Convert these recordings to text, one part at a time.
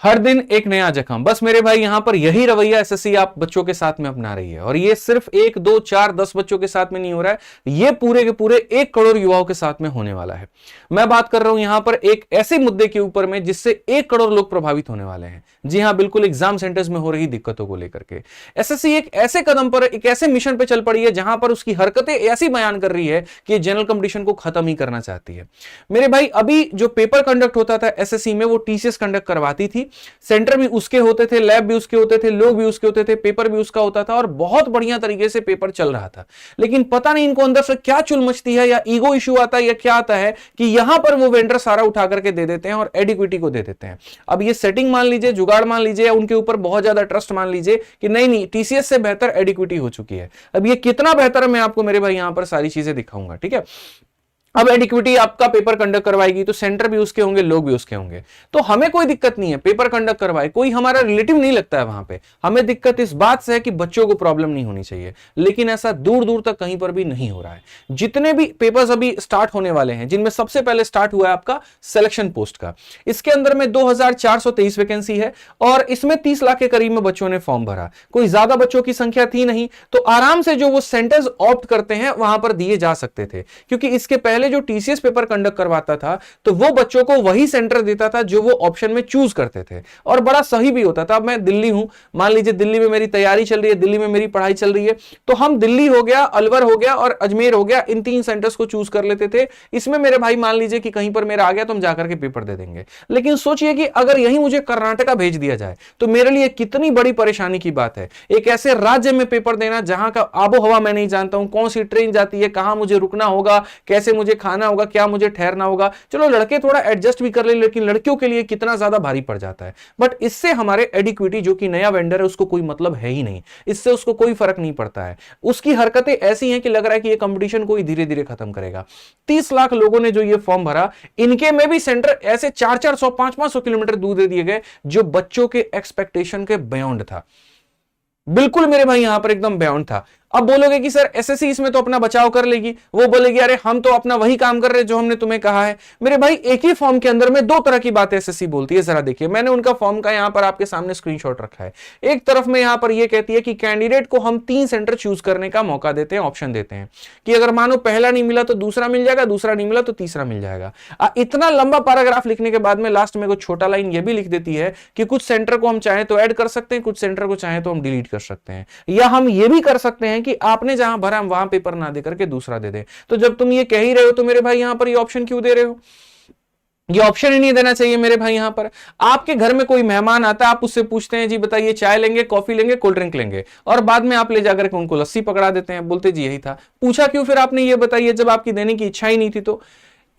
हर दिन एक नया जख्म। बस मेरे भाई यहां पर यही रवैया एसएससी आप बच्चों के साथ में अपना रही है, और ये सिर्फ 1 2 4 10 बच्चों के साथ में नहीं हो रहा है, ये पूरे के पूरे 1 करोड़ युवाओं के साथ में होने वाला है। मैं बात कर रहा हूं यहां पर एक ऐसे मुद्दे के ऊपर में जिससे 1 करोड़ लोग प्रभावित होने वाले हैं। जी हां, बिल्कुल एग्जाम सेंटर्स में हो रही दिक्कतों को लेकर के एसएससी एक ऐसे कदम पर, एक ऐसे मिशन पर चल पड़ी है जहां पर उसकी हरकतें ऐसी बयान कर रही है कि जनरल कंपटीशन को खत्म ही करना चाहती है। मेरे भाई अभी जो पेपर कंडक्ट होता था एसएससी में, वो टीसीएस कंडक्ट करवाती थी। सेंटर भी उसके होते थे, लैब भी उसके होते थे, लोग भी उसके होते थे, पेपर भी उसका होता था, और बहुत बढ़िया तरीके से पेपर चल रहा था। लेकिन पता नहीं इनको अंदर से क्या चुल मचती है, या ईगो इशू आता है, या क्या आता है कि यहां पर वो वेंडर सारा उठा करके दे देते हैं और एडिक्विटी को दे देते हैं। अब ये सेटिंग मान लीजिए, जुगाड़ मान लीजिए, या उनके ऊपर बहुत ज्यादा ट्रस्ट मान लीजिए कि नहीं नहीं टीसीएस से बेहतर एडिक्विटी हो चुकी है। अब ये कितना बेहतर है मैं आपको मेरे भाई यहां पर सारी चीजें दिखाऊंगा, ठीक है। अब एडिक्विटी आपका पेपर कंडक्ट करवाएगी तो सेंटर भी उसके होंगे, लोग भी उसके होंगे, तो हमें कोई दिक्कत नहीं है। पेपर कंडक्ट करवाए, कोई हमारा रिलेटिव नहीं लगता है वहां पे। हमें दिक्कत इस बात से है कि बच्चों को प्रॉब्लम नहीं होनी चाहिए, लेकिन ऐसा दूर दूर तक कहीं पर भी नहीं हो रहा है। जितने भी पेपर्स अभी स्टार्ट होने वाले हैं, जिनमें सबसे पहले स्टार्ट हुआ है आपका सिलेक्शन पोस्ट का, इसके अंदर में 2423 वैकेंसी है, और इसमें 30 लाख के करीब में बच्चों ने फॉर्म भरा। कोई ज्यादा बच्चों की संख्या थी नहीं, तो आराम से जो वो सेंटर्स ऑप्ट करते हैं वहां पर दिए जा सकते थे, क्योंकि इसके पहले जो टीसीएस पेपर कंडक्ट करवाता था तो वो बच्चों को वही सेंटर देता था जो वो ऑप्शन में चूज करते थे, और बड़ा सही भी होता था। अब मैं दिल्ली हूं, मान लीजिए दिल्ली में मेरी तैयारी चल रही है, दिल्ली में मेरी पढ़ाई चल रही है, तो हम दिल्ली हो गया, अलवर हो गया और अजमेर हो गया, इन 3 सेंटर्स को चूज कर लेते थे। इसमें मेरे भाई मान लीजिए कि कहीं पर मेरा आ गया तो हम जाकर के पेपर दे देंगे। लेकिन सोचिए कि अगर यही मुझे कर्नाटका भेज दिया जाए तो मेरे लिए कितनी बड़ी परेशानी की बात है। एक ऐसे राज्य में पेपर देना जहां का आबो हवा मैं नहीं जानता हूं, कौन सी ट्रेन जाती है, कहां मुझे रुकना होगा, कैसे मुझे खाना होगा, क्या मुझे ठहरना होगा। चलो लड़के थोड़ा एडजस्ट भी कर ले, लेकिन लड़कियों के लिए कितना ज्यादा भारी पड़ जाता है। बट इससे हमारे एडिक्विटी जो कि नया वेंडर है उसको कोई मतलब है ही नहीं, इससे उसको कोई फर्क नहीं पड़ता है। उसकी हरकतें ऐसी हैं कि लग रहा है कि ये कंपटीशन को धीरे धीरे खत्म करेगा। 30 लाख लोगों ने जो ये फॉर्म भरा, इनके में भी सेंटर ऐसे 400-400 500-500 किलोमीटर दूर दे दिए गए, जो बच्चों के एक्सपेक्टेशन के बियॉन्ड था। बिल्कुल मेरे भाई यहां पर एकदम बियॉन्ड था। अब बोलोगे कि सर एसएससी इसमें तो अपना बचाव कर लेगी, वो बोलेगी अरे हम तो अपना वही काम कर रहे हैं जो हमने तुम्हें कहा है। मेरे भाई एक ही फॉर्म के अंदर में 2 तरह की बातें एसएससी बोलती है, जरा देखिए। मैंने उनका फॉर्म का यहां पर आपके सामने स्क्रीनशॉट रखा है। एक तरफ में यहां पर यह कहती है कि कैंडिडेट को हम 3 सेंटर चूज करने का मौका देते हैं, ऑप्शन देते हैं कि अगर मानो पहला नहीं मिला तो दूसरा मिल जाएगा, दूसरा नहीं मिला तो तीसरा मिल जाएगा। इतना लंबा पैराग्राफ लिखने के बाद में लास्ट में कुछ छोटा लाइन यह भी लिख देती है कि कुछ सेंटर को हम चाहे तो ऐड कर सकते हैं, कुछ सेंटर को चाहे तो हम डिलीट कर सकते हैं, या हम ये भी कर सकते हैं कि आपने जहां भरा हम वहां पेपर ना देकर के दूसरा दे दे। तो जब तुम ये कह ही रहे हो तो मेरे भाई यहां पर ये ऑप्शन क्यों दे रहे हो? ये ऑप्शन ही नहीं देना चाहिए मेरे भाई। यहां पर आपके घर में कोई मेहमान आता है, आप उससे पूछते हैं जी बताइए चाय लेंगे, कॉफी लेंगे, कोल्ड ड्रिंक लेंगे, और बाद में आप ले जाकर के उनको लस्सी पकड़ा देते हैं, बोलते जी यही था। पूछा क्यों फिर आपने? ये बताइए, जब आपकी देने की इच्छा ही नहीं थी। तो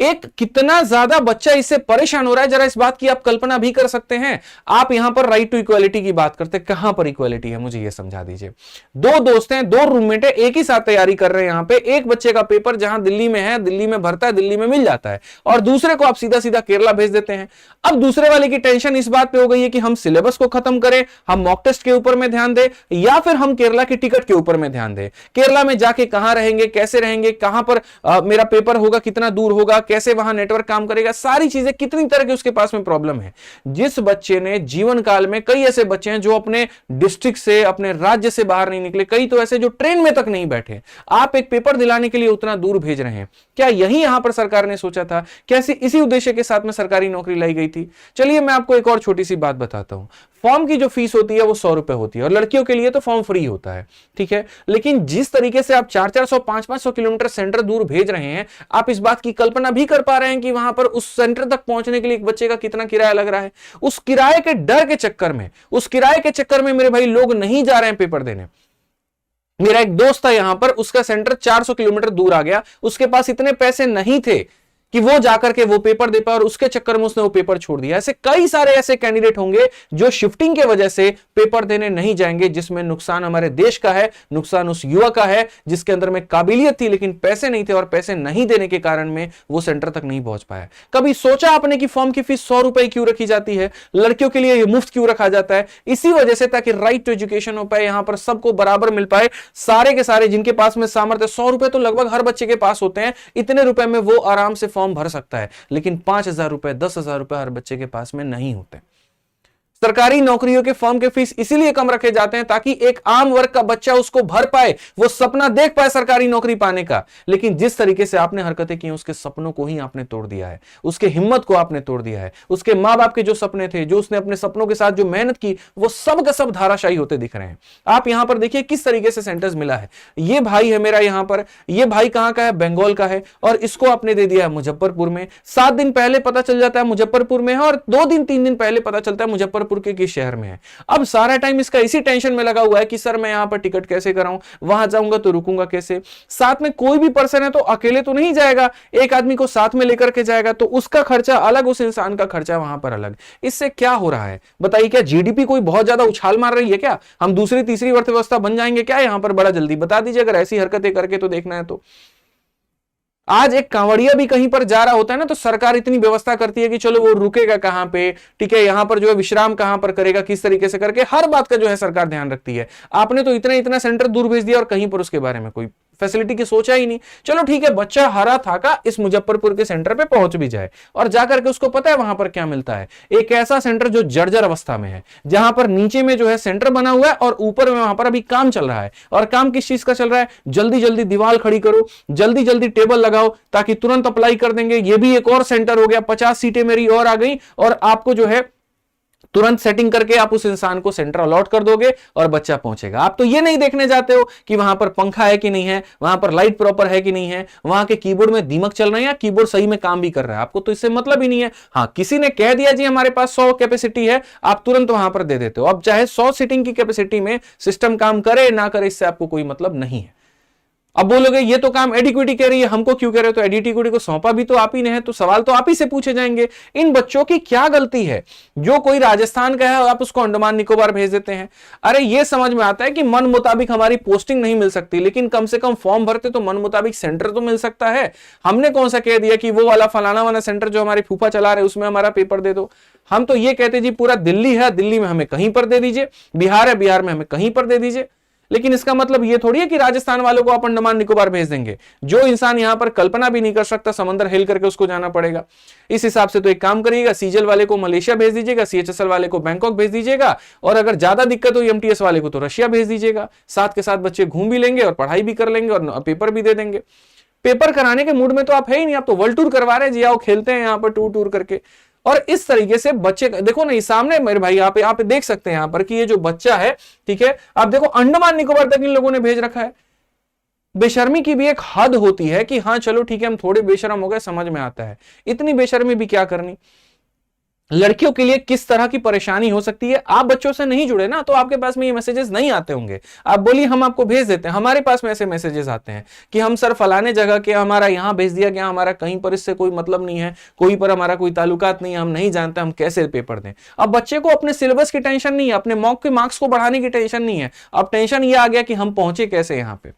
एक कितना ज्यादा बच्चा इससे परेशान हो रहा है, जरा इस बात की आप कल्पना भी कर सकते हैं। आप यहां पर राइट टू इक्वालिटी की बात करते हैं, कहां पर इक्वालिटी है मुझे यह समझा दीजिए। 2 दोस्त हैं, 2 रूममेट है, एक ही साथ तैयारी कर रहे हैं। यहां पे एक बच्चे का पेपर जहां दिल्ली में है, दिल्ली में भरता है, दिल्ली में मिल जाता है, और दूसरे को आप सीधा सीधा केरला भेज देते हैं। अब दूसरे वाले की टेंशन इस बात पे हो गई है कि हम सिलेबस को खत्म करें, हम मॉक टेस्ट के ऊपर में ध्यान दें, या फिर हम केरला की टिकट के ऊपर में ध्यान दें। केरला में जाके कहां रहेंगे, कैसे रहेंगे, कहां पर मेरा पेपर होगा, कितना दूर होगा, कैसे वहां नेटवर्क काम करेगा, सारी चीजें कितनी तरह की उसके पास में प्रॉब्लम है। जिस बच्चे ने जीवन काल में, कई ऐसे बच्चे हैं जो अपने डिस्ट्रिक्ट से, अपने राज्य से बाहर नहीं निकले, कई तो ऐसे जो ट्रेन में तक नहीं बैठे, आप एक पेपर दिलाने के लिए उतना दूर भेज रहे हैं। क्या यही यहां पर सरकार ने सोचा था? कैसे इसी उद्देश्य के साथ में सरकारी नौकरी लाई गई थी? चलिए मैं आपको एक और छोटी सी बात बताता हूं। फॉर्म की जो फीस होती है वो 100 रुपए होती है, और लड़कियों के लिए तो फॉर्म फ्री होता है, ठीक है। लेकिन जिस तरीके से आप 400-400 500-500 किलोमीटर सेंटर दूर भेज रहे हैं, आप इस बात की कल्पना भी कर पा रहे हैं कि वहां पर उस सेंटर तक पहुंचने के लिए एक बच्चे का कितना किराया लग रहा है? उस किराए के डर के चक्कर में, उस किराए के चक्कर में मेरे भाई लोग नहीं जा रहे हैं पेपर देने। मेरा एक दोस्त था यहां पर, उसका सेंटर 400 किलोमीटर दूर आ गया, उसके पास इतने पैसे नहीं थे कि वो जाकर के वो पेपर दे पाए, और उसके चक्कर में उसने वो पेपर छोड़ दिया। ऐसे कई सारे ऐसे कैंडिडेट होंगे जो शिफ्टिंग के वजह से पेपर देने नहीं जाएंगे, जिसमें नुकसान हमारे देश का है, नुकसान उस युवा का है जिसके अंदर में काबिलियत थी लेकिन पैसे नहीं थे, और पैसे नहीं देने के कारण में वो सेंटर तक नहीं पहुंच पाया। कभी सोचा आपने कि फॉर्म की फीस 100 रुपए क्यों रखी जाती है? लड़कियों के लिए ये मुफ्त क्यों रखा जाता है? इसी वजह से, ताकि राइट टू एजुकेशन हो पाए, यहां पर सबको बराबर मिल पाए। सारे के सारे जिनके पास में सामर्थ्य, 100 रुपए तो लगभग हर बच्चे के पास होते हैं, इतने रुपए में वो आराम से फॉर्म भर सकता है। लेकिन 5,000 रुपए, 10,000 रुपए हर बच्चे के पास में नहीं होते। सरकारी नौकरियों के फॉर्म के फीस इसीलिए कम रखे जाते हैं ताकि एक आम वर्ग का बच्चा उसको भर पाए, वो सपना देख पाए सरकारी नौकरी पाने का। लेकिन जिस तरीके से आपने हरकतें की, उसके सपनों को ही आपने तोड़ दिया है, उसके हिम्मत को आपने तोड़ दिया है, उसके मां बाप के जो सपने थे, जो उसने अपने सपनों के साथ जो मेहनत की, वो सब का सब धाराशायी होते दिख रहे हैं। आप यहां पर देखिए किस तरीके से सेंटर्स मिला है। ये भाई है मेरा यहां पर, ये भाई कहां का है, बंगाल का है, और इसको आपने दे दिया है मुजफ्फरपुर में। 7 दिन पहले पता चल जाता है मुजफ्फरपुर में है, और 2 दिन 3 दिन पहले पता चलता है मुजफ्फरपुर के किस शहर में है। अब सारा टाइम इसका इसी टेंशन में लगा हुआ है कि सर मैं यहां पर टिकट कैसे कराऊं, वहां जाऊंगा तो रुकूंगा कैसे। साथ में कोई भी पर्सन है तो अकेले तो नहीं जाएगा, एक आदमी को साथ में लेकर के जाएगा, तो उसका खर्चा अलग, उस इंसान का खर्चा वहां पर अलग। इससे क्या हो रहा है बताइए? क्या जीडीपी कोई बहुत ज्यादा उछाल मार रही है क्या? हम दूसरी तीसरी अर्थव्यवस्था बन जाएंगे क्या यहां पर? बड़ा जल्दी बता दीजिए अगर ऐसी हरकतें करके तो देखना है तो। आज एक कांवड़िया भी कहीं पर जा रहा होता है ना, तो सरकार इतनी व्यवस्था करती है कि चलो वो रुकेगा कहां पे, ठीक है, यहां पर जो है विश्राम कहां पर करेगा, किस तरीके से करके, हर बात का जो है सरकार ध्यान रखती है। आपने तो इतना इतना सेंटर दूर भेज दिया और कहीं पर उसके बारे में कोई फैसिलिटी की सोचा ही नहीं। चलो ठीक है, बच्चा हरा थाका इस मुजफ्फरपुर के सेंटर पे पहुंच भी जाए और जाकर के उसको पता है वहां पर क्या मिलता है। एक ऐसा सेंटर जो जर्जर अवस्था में है, जहां पर नीचे में जो है सेंटर बना हुआ है और ऊपर में वहां पर अभी काम चल रहा है। और काम किस चीज का चल रहा है? जल्दी जल्दी दीवार खड़ी करो, जल्दी जल्दी टेबल लगाओ ताकि तुरंत अप्लाई कर देंगे। ये भी एक और सेंटर हो गया, 50 सीटें मेरी और आ गई और आपको जो है तुरंत सेटिंग करके आप उस इंसान को सेंटर अलॉट कर दोगे और बच्चा पहुंचेगा। आप तो ये नहीं देखने जाते हो कि वहां पर पंखा है कि नहीं है, वहां पर लाइट प्रॉपर है कि नहीं है, वहां के कीबोर्ड में दीमक चल रहे हैं या कीबोर्ड सही में काम भी कर रहा है। आपको तो इससे मतलब ही नहीं है। हाँ, किसी ने कह दिया जी हमारे पास 100 कैपेसिटी है, आप तुरंत वहां पर दे देते हो। अब चाहे 100 सीटिंग की कैपेसिटी में सिस्टम काम करे ना करे, इससे आपको कोई मतलब नहीं है। अब बोलोगे ये तो काम एडिक्विटी कह रही है, हमको क्यों कह रहे हो? तो एडिक्विटी को सौंपा भी तो आप ही ने है, तो सवाल तो आप ही से पूछे जाएंगे। इन बच्चों की क्या गलती है? जो कोई राजस्थान का है आप उसको अंडमान निकोबार भेज देते हैं। अरे ये समझ में आता है कि मन मुताबिक हमारी पोस्टिंग नहीं मिल सकती, लेकिन कम से कम फॉर्म भरते तो मन मुताबिक सेंटर तो मिल सकता है। हमने कौन सा कह दिया कि वो वाला फलाना वाला सेंटर जो हमारे फूफा चला रहे उसमें हमारा पेपर दे दो। हम तो ये कहते जी पूरा दिल्ली है, दिल्ली में हमें कहीं पर दे दीजिए, बिहार है, बिहार में हमें कहीं पर दे दीजिए। लेकिन इसका मतलब ये थोड़ी है कि राजस्थान वालों को आप अंडमान निकोबार भेज देंगे। जो इंसान यहां पर कल्पना भी नहीं कर सकता, समंदर हिल करके उसको जाना पड़ेगा। इस हिसाब से तो एक काम करिएगा, सीजल वाले को मलेशिया भेज दीजिएगा, सीएचएसएल वाले को बैंकॉक भेज दीजिएगा, और अगर ज्यादा दिक्कत हो एमटीएस वाले को तो रशिया भेज दीजिएगा। साथ के साथ बच्चे घूम भी लेंगे और पढ़ाई भी कर लेंगे और पेपर भी दे देंगे। पेपर कराने के मूड में तो आप है ही नहीं, आप तो वर्ल्ड टूर करवा रहे हैं जी, आओ खेलते हैं यहाँ पर टूर टूर करके। और इस तरीके से बच्चे देखो नहीं, सामने मेरे भाई यहाँ पे देख सकते हैं यहाँ पर कि ये जो बच्चा है, ठीक है, आप देखो अंडमान निकोबार तक इन लोगों ने भेज रखा है। बेशर्मी की भी एक हद होती है कि हाँ चलो ठीक है हम थोड़े बेशर्म हो गए, समझ में आता है, इतनी बेशर्मी भी क्या करनी। लड़कियों के लिए किस तरह की परेशानी हो सकती है? आप बच्चों से नहीं जुड़े ना, तो आपके पास में ये मैसेजेस नहीं आते होंगे। आप बोलिए हम आपको भेज देते हैं, हमारे पास में ऐसे मैसेजेस आते हैं कि हम सर फलाने जगह के, हमारा यहां भेज दिया गया, हमारा कहीं पर इससे कोई मतलब नहीं है, कोई पर हमारा कोई ताल्लुकात नहीं है, हम नहीं जानते हम कैसे पेपर दें। अब बच्चे को अपने सिलेबस की टेंशन नहीं है, अपने मॉक के मार्क्स को बढ़ाने की टेंशन नहीं है, अब टेंशन ये आ गया कि हम पहुंचे कैसे यहां पे।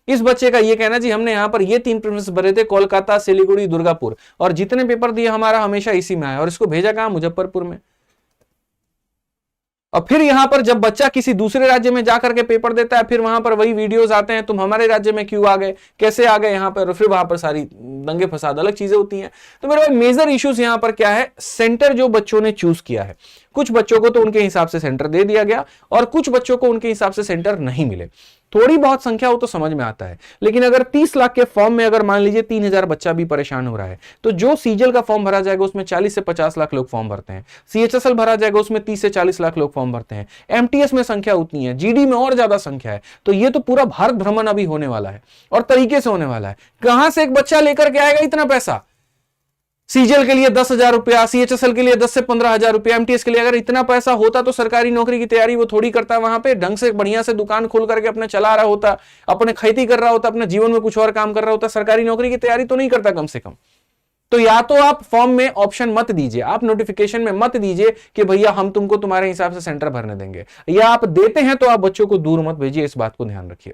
इस बच्चे का ये कहना जी हमने यहां पर ये 3 प्रीलिम्स भरे थे, कोलकाता, सिलीगुड़ी, दुर्गापुर, और जितने पेपर दिए हमारा हमेशा इसी में आया, और इसको भेजा कहां? मुजफ्फरपुर में। और फिर यहां पर जब बच्चा किसी दूसरे राज्य में जाकर के पेपर देता है, फिर वहां पर वही वीडियोस आते हैं, तुम हमारे राज्य में क्यों आ गए, कैसे आ गए यहां पर, फिर वहां पर सारी दंगे फसाद अलग चीजें होती हैं। तो मेरे भाई मेजर इश्यूज यहां पर क्या है? सेंटर जो बच्चों ने चूज किया है, कुछ बच्चों को तो उनके हिसाब से सेंटर दे दिया गया और कुछ बच्चों को उनके हिसाब से सेंटर नहीं मिले। थोड़ी बहुत संख्या हो तो समझ में आता है, लेकिन अगर 30 लाख के फॉर्म में अगर मान लीजिए 3000 बच्चा भी परेशान हो रहा है, तो जो सीजल का फॉर्म भरा जाएगा उसमें 40 से 50 लाख लोग फॉर्म भरते हैं, सीएचएसएल भरा जाएगा उसमें 30 से 40 लाख लोग फॉर्म भरते हैं, एमटीएस में संख्या उतनी है, जीडी में और ज्यादा संख्या है। तो ये तो पूरा भारत भ्रमण अभी होने वाला है और तरीके से होने वाला है। कहां से एक बच्चा लेकर के आएगा इतना पैसा? सीजल के लिए 10,000 रुपया, सीएचएसएल के लिए 10 से 15,000 रुपया, एमटीएस के लिए अगर इतना पैसा होता तो सरकारी नौकरी की तैयारी वो थोड़ी करता, वहां पे ढंग से बढ़िया से दुकान खोल करके अपने चला रहा होता, अपने खेती कर रहा होता, अपने जीवन में कुछ और काम कर रहा होता, सरकारी नौकरी की तैयारी तो नहीं करता कम से कम। तो या तो आप फॉर्म में ऑप्शन मत दीजिए, आप नोटिफिकेशन में मत दीजिए कि भैया हम तुमको तुम्हारे हिसाब से सेंटर भरने देंगे, या आप देते हैं तो आप बच्चों को दूर मत भेजिए, इस बात को ध्यान रखिए।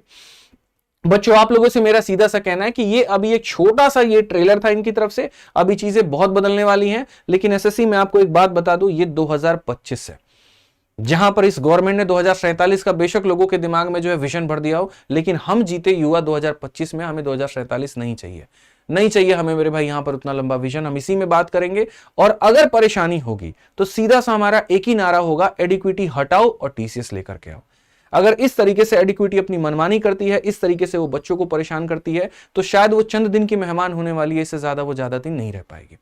बच्चों आप लोगों से मेरा सीधा सा कहना है कि ये अभी एक छोटा सा ये ट्रेलर था इनकी तरफ से, अभी चीजें बहुत बदलने वाली हैं। लेकिन एसएससी में आपको एक बात बता दूं, ये 2025 है, जहां पर इस गवर्नमेंट ने 2047 का बेशक लोगों के दिमाग में जो है विजन भर दिया हो, लेकिन हम जीते युवा 2025 में, हमें 2047 नहीं चाहिए। नहीं चाहिए हमें मेरे भाई यहां पर उतना लंबा विजन, हम इसी में बात करेंगे। और अगर परेशानी होगी तो सीधा सा हमारा एक ही नारा होगा, एडिक्विटी हटाओ और टीसीएस लेकर के आओ। अगर इस तरीके से एडिक्विटी अपनी मनमानी करती है, इस तरीके से वो बच्चों को परेशान करती है, तो शायद वो चंद दिन की मेहमान होने वाली है, इससे ज्यादा वो ज्यादा दिन नहीं रह पाएगी।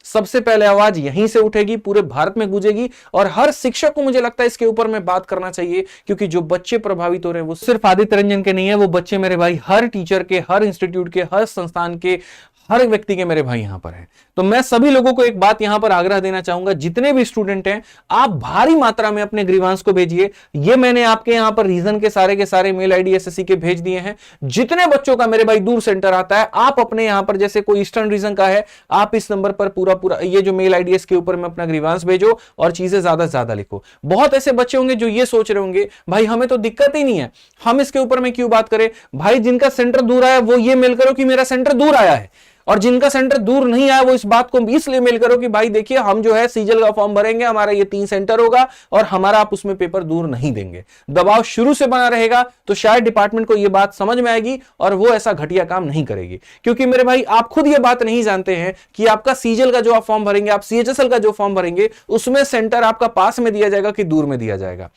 सबसे पहले आवाज यहीं से उठेगी, पूरे भारत में गूंजेगी, और हर शिक्षक को मुझे लगता है इसके ऊपर में बात करना चाहिए, क्योंकि जो बच्चे प्रभावित हो रहे हैं वो सिर्फ आदित्य रंजन के नहीं है, वो बच्चे मेरे भाई हर टीचर के, हर इंस्टीट्यूट के, हर संस्थान के, हर व्यक्ति के मेरे भाई यहां पर है। तो मैं सभी लोगों को एक बात यहां पर आग्रह देना चाहूंगा, जितने भी स्टूडेंट हैं आप भारी मात्रा में अपने ग्रीवांस को भेजिए। ये मैंने आपके यहां पर रीजन के सारे मेल आईडी एसएससी के भेज दिए हैं। जितने बच्चों का मेरे भाई दूर सेंटर आता है, आप अपने यहां पर, जैसे कोई ईस्टर्न रीजन का है, आप इस नंबर पर पूरा ये जो मेल आईडी है इसके ऊपर में अपना ग्रीवांस भेजो और चीजें ज्यादा से ज्यादा लिखो। बहुत ऐसे बच्चे होंगे जो ये सोच रहे होंगे भाई हमें तो दिक्कत ही नहीं है, हम इसके ऊपर में क्यों बात करें। भाई जिनका सेंटर दूर आया वो ये मेल करो कि मेरा सेंटर दूर आया है, और जिनका सेंटर दूर नहीं आया वो इस बात को इसलिए मेल करो कि भाई देखिए हम जो है सीजल का फॉर्म भरेंगे, हमारा ये 3 सेंटर होगा और हमारा आप उसमें पेपर दूर नहीं देंगे। दबाव शुरू से बना रहेगा तो शायद डिपार्टमेंट को ये बात समझ में आएगी और वो ऐसा घटिया काम नहीं करेगी। क्योंकि मेरे भाई आप खुद ये बात नहीं जानते हैं कि आपका सीजल का जो आप फॉर्म भरेंगे, आप सीएचएसएल का जो फॉर्म भरेंगे, उसमें सेंटर आपका पास में दिया जाएगा कि दूर में दिया जाएगा।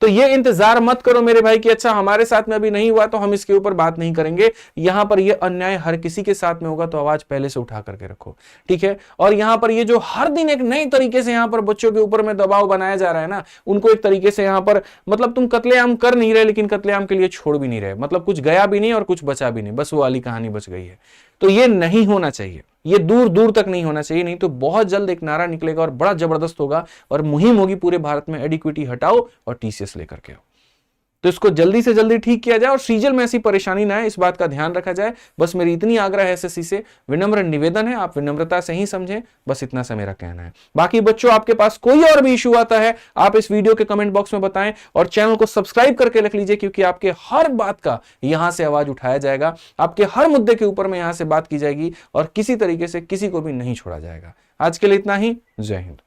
तो ये इंतजार मत करो मेरे भाई कि अच्छा हमारे साथ में अभी नहीं हुआ तो हम इसके ऊपर बात नहीं करेंगे। यहां पर ये अन्याय हर किसी के साथ में होगा, तो आवाज पहले से उठा करके रखो, ठीक है। और यहां पर ये जो हर दिन एक नए तरीके से यहां पर बच्चों के ऊपर में दबाव बनाया जा रहा है ना, उनको एक तरीके से यहां पर मतलब तुम कत्लेआम कर नहीं रहे, लेकिन कत्लेआम के लिए छोड़ भी नहीं रहे, मतलब कुछ गया भी नहीं और कुछ बचा भी नहीं, बस वो वाली कहानी बच गई है। तो ये नहीं होना चाहिए, ये दूर दूर तक नहीं होना चाहिए, नहीं तो बहुत जल्द एक नारा निकलेगा और बड़ा जबरदस्त होगा और मुहिम होगी पूरे भारत में, एडिक्विटी हटाओ और टीसीएस लेकर के आओ। तो इसको जल्दी से जल्दी ठीक किया जाए और सीजल में ऐसी परेशानी ना है, इस बात का ध्यान रखा जाए। बस मेरी इतनी आग्रह है एसएससी से, विनम्र निवेदन है, आप विनम्रता से ही समझें, बस इतना सा मेरा कहना है। बाकी बच्चों आपके पास कोई और भी इशू आता है आप इस वीडियो के कमेंट बॉक्स में बताएं और चैनल को सब्सक्राइब करके रख लीजिए, क्योंकि आपके हर बात का यहां से आवाज उठाया जाएगा, आपके हर मुद्दे के ऊपर में यहां से बात की जाएगी और किसी तरीके से किसी को भी नहीं छोड़ा जाएगा। आज के लिए इतना ही, जय हिंद।